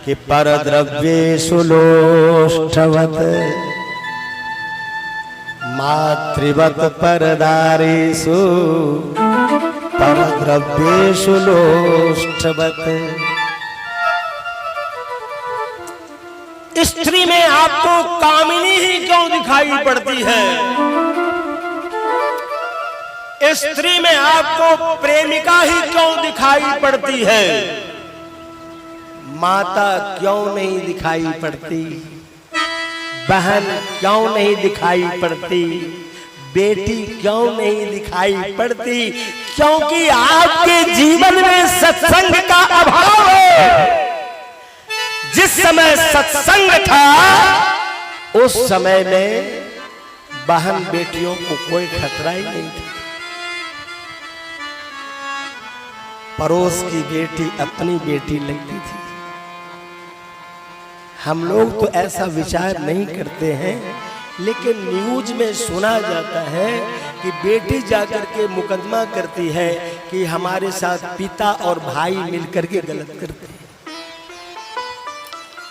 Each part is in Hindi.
कि परद्रव्येषु लोष्ठवत् मातृवत् परदारेषु परद्रव्येषु लोष्ठवत्। स्त्री में आपको कामिनी ही क्यों दिखाई पड़ती है? स्त्री में आपको प्रेमिका ही क्यों दिखाई पड़ती है? माता क्यों नहीं दिखाई पड़ती? बहन क्यों नहीं दिखाई पड़ती? बेटी क्यों नहीं दिखाई पड़ती? क्योंकि आपके जीवन में सत्संग का अभाव है। जिस समय सत्संग था उस समय में बहन बेटियों को कोई खतरा ही नहीं था। पड़ोस की बेटी अपनी बेटी लगती थी। हम लोग तो ऐसा विचार नहीं करते हैं, लेकिन न्यूज में सुना जाता है कि बेटी जाकर के मुकदमा करती है कि हमारे साथ पिता और भाई मिलकर के गलत करते हैं।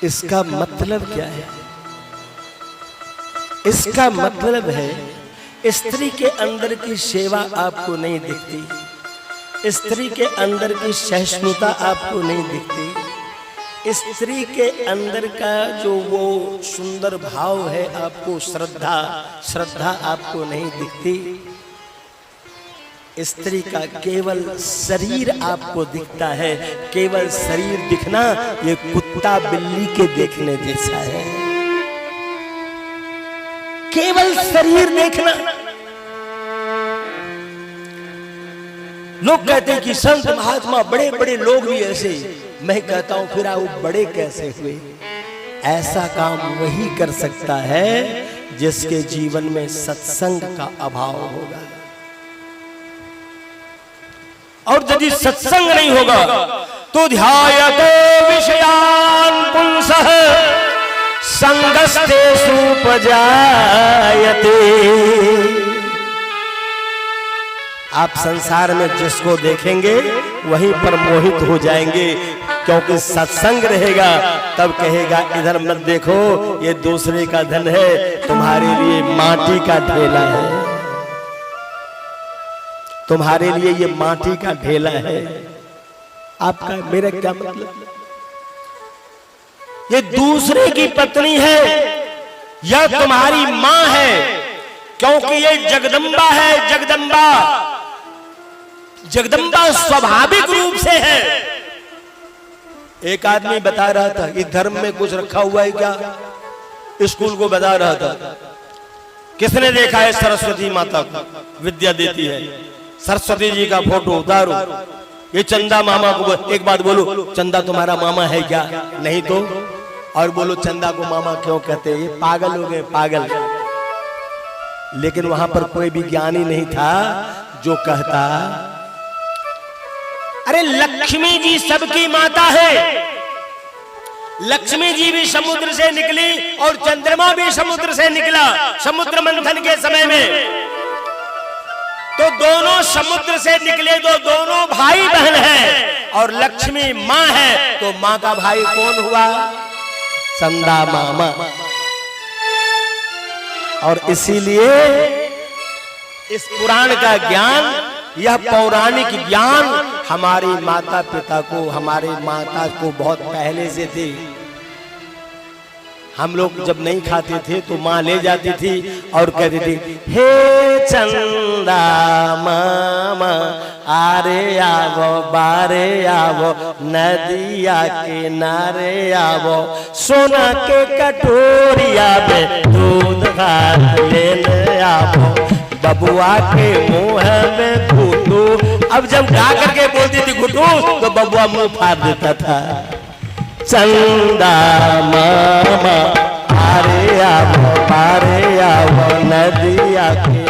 इसका मतलब क्या है? इसका मतलब है स्त्री के अंदर की सेवा आपको नहीं दिखती, स्त्री के अंदर की सहिष्णुता आपको नहीं दिखती, स्त्री के अंदर का जो वो सुंदर भाव है आपको श्रद्धा आपको नहीं दिखती। स्त्री का केवल शरीर आपको दिखता है। केवल शरीर दिखना ये कुत्ता बिल्ली के देखने जैसा है। केवल शरीर देखना। लोग कहते हैं कि संत महात्मा बड़े बड़े लोग भी ऐसे। मैं कहता हूं फिर वो बड़े कैसे हुए? ऐसा काम वही कर सकता है जिसके जीवन में सत्संग का अभाव होगा। और यदि सत्संग नहीं होगा तो ध्यायते विषयान् पुंसः संगस्तेषु उपजायते। आप संसार में जिसको देखेंगे वहीं पर मोहित हो जाएंगे, क्योंकि सत्संग रहेगा। तब कहेगा इधर मत देखो, ये दूसरे का धन है, तुम्हारे लिए माटी का ढेला है, तुम्हारे लिए ये माटी का ढेला है। आपका मेरा क्या मतलब? ये दूसरे की पत्नी है या तुम्हारी मां है, क्योंकि ये जगदम्बा है। जगदम्बा स्वाभाविक रूप से है। एक आदमी बता रहा था कि धर्म में कुछ रखा हुआ है क्या? स्कूल को बता रहा था। किसने देखा है सरस्वती माता को विद्या देती है? सरस्वती जी का फोटो उतारो। ये चंदा मामा को एक बात बोलो, चंदा तुम्हारा मामा है क्या? नहीं तो। और बोलो चंदा को मामा क्यों कहते हैं? ये पागल हो गए, पागल। लेकिन वहां पर कोई भी ज्ञानी नहीं था जो कहता अरे लक्ष्मी जी सबकी माता है। लक्ष्मी जी भी समुद्र से निकली और चंद्रमा भी समुद्र से निकला समुद्र मंथन के समय में। तो दोनों समुद्र से निकले तो दोनों भाई बहन हैं, और लक्ष्मी मां है तो मां का भाई कौन हुआ? चंदा मामा। और इसीलिए इस पुराण का ज्ञान, यह पौराणिक ज्ञान हमारे माता पिता को, हमारे माता को बहुत पहले से थे। हम लोग जब नहीं खाते थे तो माँ ले जाती थी और कहती थी, हे चंदा मामा आरे आवो, बारे आवो, नदिया किनारे आवो, सोना के कटोरिया में दूध भात लेने आवो, बबुआ के मुंह में घुटू। अब जब गा करके बोलती थी घुटू तो बबुआ मुंह फाड़ देता था। चंदा मामा आरे आवो, पारे आवो, नदिया के